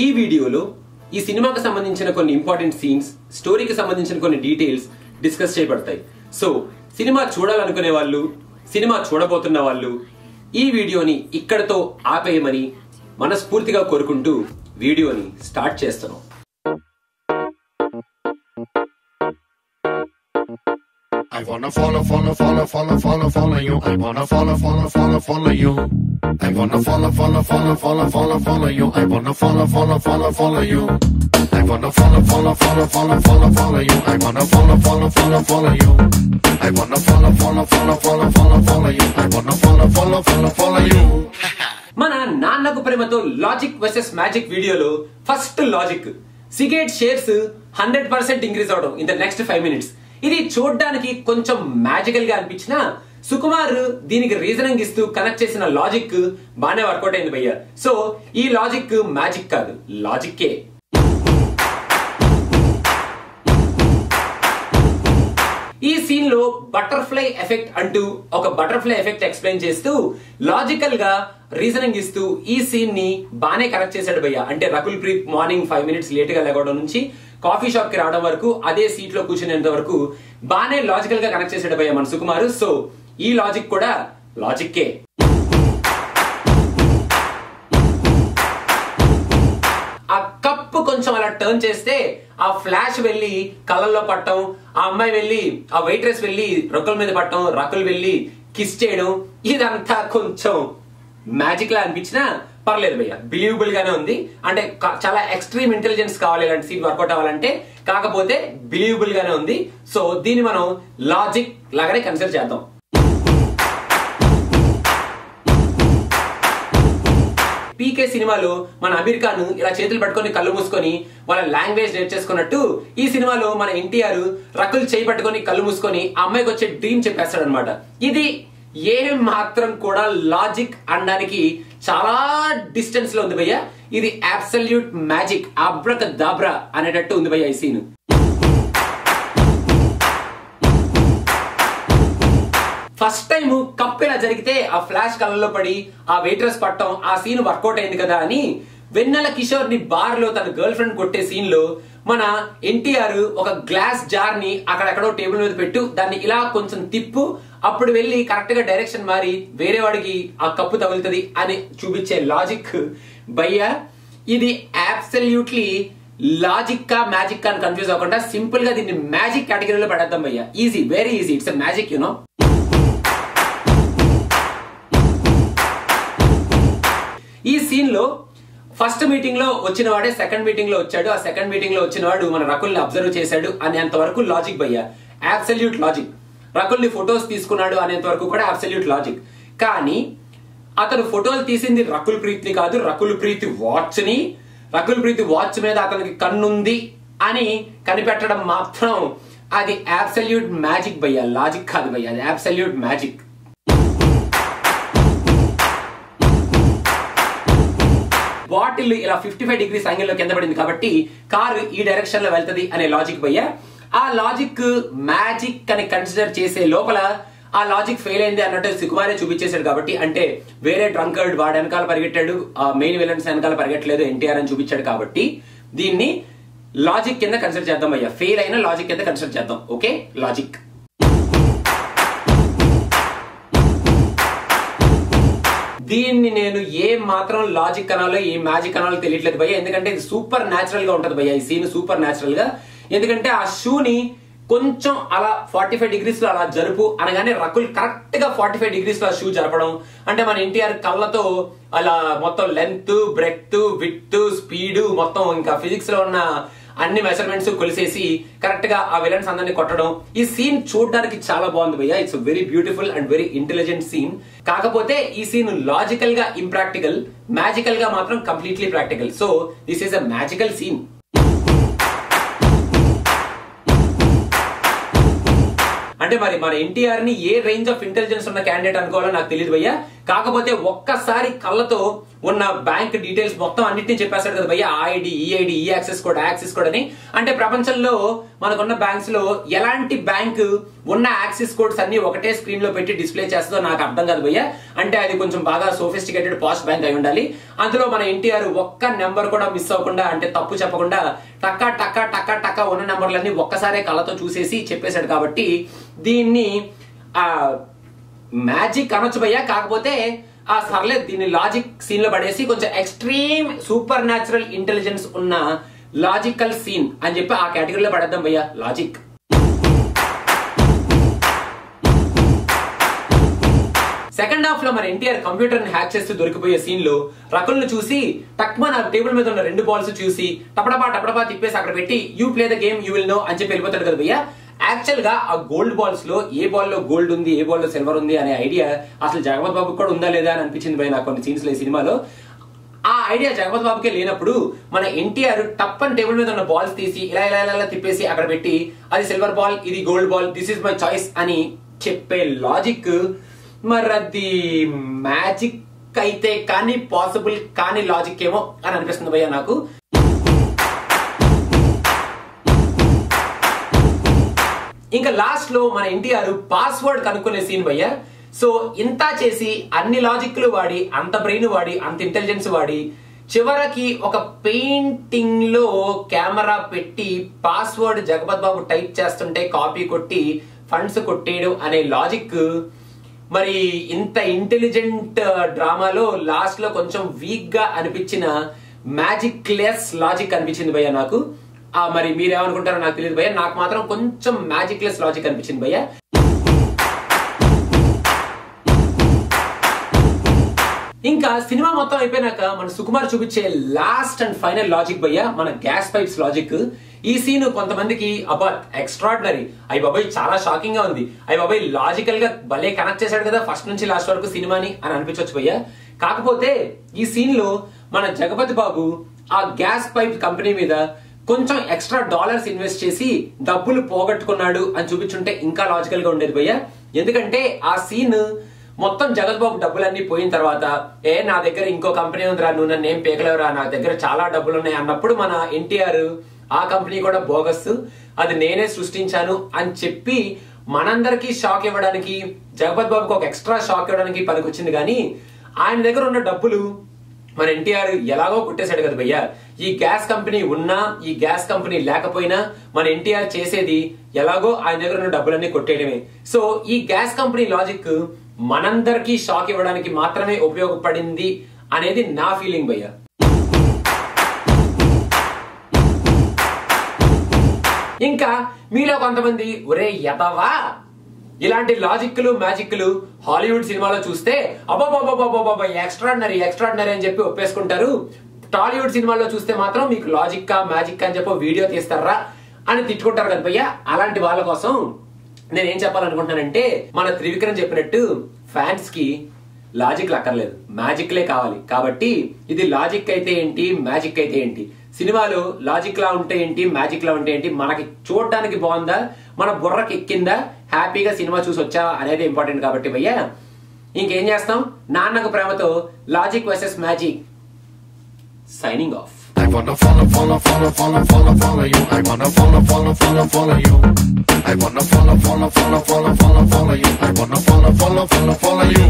ఈ వీడియోలో ఈ సినిమాకి సంబంధించిన కొన్ని ఇంపార్టెంట్ సీన్స్, స్టోరీకి సంబంధించిన కొన్ని డీటెయిల్స్ డిస్కస్ చేయబడతాయి. సో సినిమా చూడాలనుకునే వాళ్ళు, సినిమా చూడబోతున్న వాళ్ళు ఈ వీడియోని ఇక్కడతో ఆపేయమని మనస్ఫూర్తిగా కోరుకుంటూ వీడియోని స్టార్ట్ చేస్తున్నాం. I wanna follow you. I wanna follow you. I wanna follow you. I wanna follow you. I wanna follow you. I wanna follow you. I wanna follow you. I wanna follow you. మన Nannaku Prematho logic versus magic వీడియోలో first logic, cigarette shares 100% increase అవడం in the next 5 minutes. ఇది చూడడానికి కొంచెం magical గా అనిపించినా సుకుమార్ దీనికి reasoning ఇస్తూ కనెక్ట్ చేసిన లాజిక్ బాగానే వర్కౌట్ అయింది భయ్య. సో ఈ లాజిక్ మ్యాజిక్ కాదు, లాజిక్కే. ఈ సీన్ లో బటర్ఫ్లై ఎఫెక్ట్ అంటూ ఒక బటర్ఫ్లై ఎఫెక్ట్ ఎక్స్ప్లెయిన్ చేస్తూ లాజికల్ గా రీజనింగ్ ఇస్తూ ఈ సీన్ ని బానే కనెక్ట్ చేశాడు భయ్య. అంటే Rakul Preet morning 5 minutes late గా లేవడం నుంచి కాఫీ షాప్ కి రావడం వరకు, అదే సీట్ లో కూర్చునేంత వరకు బానే లాజికల్ గా కనెక్ట్ చేశాడు భయ్య మన సుకుమార్. సో ఈ లాజిక్ కూడా లాజిక్కే. ఆ కప్పు కొంచెం అలా టర్న్ చేస్తే ఆ ఫ్లాష్ వెళ్లి కళ్ళల్లో పట్టడం, ఆ అమ్మాయి వెళ్లి ఆ వెయిట్రెస్ వెళ్లి రకుల్ మీద పట్టడం, రకుల్ వెళ్లి కిస్ చేయడం, ఇదంతా కొంచెం మ్యాజిక్ లా అనిపించినా పర్లేదు భయ్య, బిలీవబుల్ గానే ఉంది. అంటే చాలా ఎక్స్ట్రీమ్ ఇంటెలిజెన్స్ కావాలి ఇలాంటి సీన్ వర్కౌట్ అవ్వాలంటే, కాకపోతే బిలీవబుల్ గానే ఉంది. సో దీన్ని మనం లాజిక్ లాగానే కన్సిడర్ చేద్దాం. పీకే సినిమాలో మన అమీర్ ఖాన్ ఇలా చేతులు పట్టుకొని కళ్ళు మూసుకొని వాళ్ళ లాంగ్వేజ్ నేర్చేసుకున్నట్టు, ఈ సినిమాలో మన ఎన్టీఆర్ రకుల్ చేయి పట్టుకొని కళ్ళు మూసుకొని ఆ అమ్మాయికి వచ్చే డ్రీమ్ చెప్పేస్తాడు అనమాట. ఇది ఏ మాత్రం కూడా లాజిక్ అనడానికి చాలా డిస్టెన్స్ లో ఉంది భయ్య. ఇది అబ్సల్యూట్ మ్యాజిక్, అబ్రకదాబ్రా అనేటట్టు ఉంది భయ్య ఈ సీన్. ఫస్ట్ టైం కప్ ఇలా జరిగితే ఆ ఫ్లాష్ కళ్ళలో పడి ఆ వెయిట్రెస్ పట్టడం, ఆ సీన్ వర్కౌట్ అయింది కదా అని వెన్నెల కిషోర్ ని బార్ లో తన గర్ల్ ఫ్రెండ్ కొట్టే సీన్ లో మన ఎన్టీఆర్ ఒక గ్లాస్ జార్ ని అక్కడెక్కడో టేబుల్ మీద పెట్టు, దాన్ని ఇలా కొంచెం తిప్పు, అప్పుడు వెళ్ళి కరెక్ట్ గా డైరెక్షన్ మారి వేరే వాడికి ఆ కప్పు తగులుతుంది అని చూపించే లాజిక్ భయ్య. ఇది అబ్సల్యూట్లీ లాజిక్ కా మ్యాజిక్ కా అని కన్ఫ్యూజ్ అవ్వకుండా సింపుల్ గా దీన్ని మ్యాజిక్ కేటగిరీలో పడేద్దాం భయ్య. Easy, very easy, it's a magic you know. ఈ సీన్ లో ఫస్ట్ మీటింగ్ లో వచ్చిన వాడే సెకండ్ మీటింగ్ లో వచ్చాడు, ఆ సెకండ్ మీటింగ్ లో వచ్చిన వాడు మన రకుల్ ని అబ్జర్వ్ చేశాడు అనేంత వరకు లాజిక్ భయ్య, అబ్సల్యూట్ లాజిక్. రకుల్ ని ఫొటోస్ తీసుకున్నాడు అనేంత వరకు కూడా అబ్సల్యూట్ లాజిక్. కానీ అతను ఫోటోలు తీసింది రకుల్ ప్రీత్ ని కాదు, రకుల్ ప్రీత్ వాచ్ ని, రకుల్ ప్రీత్ వాచ్ మీద అతనికి కన్నుంది అని కనిపెట్టడం మాత్రం అది అబ్సల్యూట్ మ్యాజిక్ భయ్య, లాజిక్ కాదు భయ్య, అది అబ్సల్యూట్ మ్యాజిక్. బాటిల్ ఇలా 55 degrees యాంగిల్ లో కింద పడింది కాబట్టి కారు ఈ డైరెక్షన్ లో వెళ్తది అనే లాజిక్ భయ్య. ఆ లాజిక్ మ్యాజిక్ అని కన్సిడర్ చేసే లోపల ఆ లాజిక్ ఫెయిల్ అయింది అన్నట్టు సుకుమారే చూపించేశాడు కాబట్టి, అంటే వేరే డ్రంకర్డ్ వాడు వెనకాల పరిగెట్టాడు, ఆ మెయిన్ విలన్స్ వెనకాల పరిగెట్టలేదు ఎన్టీఆర్ అని చూపించాడు కాబట్టి దీన్ని లాజిక్ కింద కన్సిడర్ చేద్దాం భయ్య. ఫెయిల్ అయిన లాజిక్ కింద కన్సిడర్ చేద్దాం. Okay, logic. దీన్ని నేను ఏ మాత్రం లాజిక్ అనాలో ఏ మ్యాజిక్ అనాలో తెలియట్లేదు భయ్య, ఎందుకంటే ఇది సూపర్ న్యాచురల్ గా ఉంటది భయ్య ఈ సీన్, సూపర్ న్యాచురల్ గా. ఎందుకంటే ఆ షూని కొంచెం అలా 45 degrees లో అలా జరుపు అనగానే రకుల్ కరెక్ట్ గా 45 degrees లో షూ జరపడం, అంటే మన ఎన్టీఆర్ కళ్ళతో అలా మొత్తం లెంత్, బ్రెడ్త్, విడ్త్, స్పీడ్ మొత్తం ఇంకా ఫిజిక్స్ లో ఉన్న అన్ని మెజర్మెంట్స్ కొలిసేసి కరెక్ట్ గా ఆ విలన్స్ అందరినీ కొట్టడం. ఈ సీన్ చూడడానికి చాలా బాగుంది భయ్య, it's very beautiful and very intelligent scene. కాకపోతే ఈ సీన్ లాజికల్ గా ఇంప్రాక్టికల్, మ్యాజికల్ గా మాత్రం completely practical. So this is a magical scene. అంటే మరి మన ఎన్టీఆర్ ని ఏ రేంజ్ ఆఫ్ ఇంటెలిజెన్స్ ఉన్న క్యాండిడేట్ అనుకోవాలో నాకు తెలియదు భయ్య. కాకపోతే ఒక్కసారి కళ్ళతో ఉన్న బ్యాంక్ డీటెయిల్స్ మొత్తం అన్నిటిని చెప్పేస్తాడు కదా భయ్య, ఐడి, ఈఐడి, ఈ యాక్సెస్ కోడ్ అని. అంటే ప్రపంచంలో మనకున్న బ్యాంక్స్ లో ఎలాంటి బ్యాంక్ ఉన్న యాక్సెస్ కోడ్స్ అన్ని ఒకటే స్క్రీన్ లో పెట్టి డిస్ప్లే చేస్తుందో నాకు అర్థం కాదు భయ్య. అంటే అది కొంచెం బాగా సోఫిస్టికేటెడ్ పాస్ట్ బ్యాంక్ అయి ఉండాలి. అందులో మన ఎన్టీఆర్ ఒక్క నెంబర్ కూడా మిస్ అవ్వకుండా, అంటే తప్పు చెప్పకుండా టక్కా టక్కా టక్కా టక్కా ఉన్న నెంబర్లన్నీ ఒక్కసారే కళ్ళతో చూసేసి చెప్పేశాడు. కాబట్టి దీన్ని మ్యాజిక్ అనొచ్చు భయ్య. కాకపోతే సర్లే దీన్ని లాజిక్ సీన్ లో పడేసి కొంచెం ఎక్స్ట్రీమ్ సూపర్ న్యాచురల్ ఇంటెలిజెన్స్ ఉన్న లాజికల్ సీన్ అని చెప్పి ఆ కేటగిరీలో పడేద్దాం భయ్య, లాజిక్. సెకండ్ హాఫ్ లో మన ఎన్టీఆర్ కంప్యూటర్ ని హ్యాక్ చేస్తూ దొరికిపోయే సీన్ లో రకుల్ని చూసి టక్మా నా టేబుల్ మీద ఉన్న 2 బాల్స్ చూసి టపడపా తిప్పేసి అక్కడ పెట్టి you play the game you will know అని చెప్పి వెళ్ళిపోతాడు కదా భయ్య. యాక్చువల్ గా ఆ గోల్డ్ బాల్స్ లో ఏ బాల్ లో గోల్డ్ ఉంది, ఏ బాల్ లో సిల్వర్ ఉంది అనే ఐడియా అసలు జగపతి బాబు కూడా ఉందా లేదా అని అనిపించింది భయ్య నాకు కొన్ని సీన్స్ లో ఈ సినిమాలో. ఆ ఐడియా జగపతి బాబుకే లేనప్పుడు మన ఎన్టీఆర్ టప్పని టేబుల్ మీద ఉన్న బాల్స్ తీసి ఇలా ఇలా ఇలా తిప్పేసి అక్కడ పెట్టి అది సిల్వర్ బాల్, ఇది gold ball, this is my choice అని చెప్పే లాజిక్ మరి అది మ్యాజిక్ అయితే కానీ పాసిబుల్ కానీ లాజిక్ ఏమో అని అనిపిస్తుంది భయ్య నాకు. ఇంకా లాస్ట్ లో మన ఎన్టీఆర్ పాస్వర్డ్ కనుక్కునే సీన్ భయ్య. సో ఇంత చేసి అన్ని లాజిక్లు వాడి, అంత బ్రెయిన్ వాడి, అంత ఇంటెలిజెన్స్ వాడి చివరికి ఒక పెయింటింగ్ లో కెమెరా పెట్టి పాస్వర్డ్ జగపతి బాబు టైప్ చేస్తుంటే కాపీ కొట్టి ఫండ్స్ కొట్టేయడం అనే లాజిక్ మరి ఇంత ఇంటెలిజెంట్ డ్రామాలో లాస్ట్ లో కొంచెం వీక్ గా అనిపించిన మ్యాజిక్ లెస్ లాజిక్ అనిపించింది భయ్య నాకు. మరి మీరేమనుకుంటారో నాకు తెలియదు భయ్య, నాకు మాత్రం కొంచెం మ్యాజిక్ లెస్ లాజిక్ అనిపించింది భయ్య. ఇంకా సినిమా మొత్తం అయిపోయినాక మన సుకుమార్ చూపించే లాస్ట్ అండ్ ఫైనల్ లాజిక్ భయ్య మన గ్యాస్ పైప్స్ లాజిక్. ఈ సీన్ కొంతమందికి అబ్బా ఎక్స్ట్రాడినరీ, అయ్యి బాబాయ్ చాలా షాకింగ్ గా ఉంది, అయ్యి బాబాయ్ లాజికల్ గా భలే కనెక్ట్ చేశాడు కదా ఫస్ట్ నుంచి లాస్ట్ వరకు సినిమాని అని అనిపించవచ్చు భయ్య. కాకపోతే ఈ సీన్ లో మన జగపతి బాబు ఆ గ్యాస్ పైప్ కంపెనీ మీద కొంచెం ఎక్స్ట్రా డాలర్స్ ఇన్వెస్ట్ చేసి డబ్బులు పోగొట్టుకున్నాడు అని చూపించుంటే ఇంకా లాజికల్ గా ఉండేది భయ్య. ఎందుకంటే ఆ సీన్ మొత్తం జగత్ బాబు డబ్బులన్నీ పోయిన తర్వాత నా దగ్గర ఇంకో కంపెనీ ఉందిరా, నువ్వు నన్ను ఏం పేకలేవురా, నా దగ్గర చాలా డబ్బులు ఉన్నాయి అన్నప్పుడు మన ఎన్టీఆర్ ఆ కంపెనీ కూడా బోగస్, అది నేనే సృష్టించాను అని చెప్పి మనందరికీ షాక్ ఇవ్వడానికి, జగపతి బాబుకి ఒక ఎక్స్ట్రా షాక్ ఇవ్వడానికి పనికొచ్చింది. కానీ ఆయన దగ్గర ఉన్న డబ్బులు మన ఎన్టీఆర్ ఎలాగో కొట్టేశాడు కదా భయ్య. ఈ గ్యాస్ కంపెనీ ఉన్నా ఈ గ్యాస్ కంపెనీ లేకపోయినా మన ఎన్టీఆర్ చేసేది ఎలాగో ఆయన దగ్గర ఉన్న డబ్బులన్నీ కొట్టేయడమే. సో ఈ గ్యాస్ కంపెనీ లాజిక్ మనందరికీ షాక్ ఇవ్వడానికి మాత్రమే ఉపయోగపడింది అనేది నా ఫీలింగ్ భయ్య. ఇంకా మీలో కొంతమంది ఒరే యదవా ఇలాంటి లాజిక్లు మ్యాజిక్లు హాలీవుడ్ సినిమాలో చూస్తే అబ్బాబాబాబాబాబా ఎక్స్ట్రాడినరీ అని చెప్పి ఒప్పేసుకుంటారు, టాలీవుడ్ సినిమాలో చూస్తే మాత్రం మీకు లాజిక్ మ్యాజిక్ అని చెప్పి వీడియో తీస్తారా అని తిట్టుకుంటారు కదా భయ్య. అలాంటి వాళ్ళ కోసం నేనేం చెప్పాలనుకుంటున్నానంటే మన త్రివిక్రమ్ చెప్పినట్టు ఫ్యాన్స్ కి లాజిక్లు అక్కర్లేదు, మ్యాజిక్లే కావాలి. కాబట్టి ఇది లాజిక్ అయితే ఏంటి మ్యాజిక్ అయితే ఏంటి, సినిమాలో లాజిక్ లా ఉంటే ఏంటి మ్యాజిక్ లా ఉంటే ఏంటి, మనకి చూడడానికి బాగుందా, మన బుర్రకి ఎక్కిందా, హ్యాపీగా సినిమా చూసి వచ్చా అనేది ఇంపార్టెంట్. కాబట్టి భయ్య ఇంకేం చేస్తాం, Nannaku Prematho logic versus magic signing off. I wanna follow you. I wanna follow you. I wanna follow you. I wanna follow you.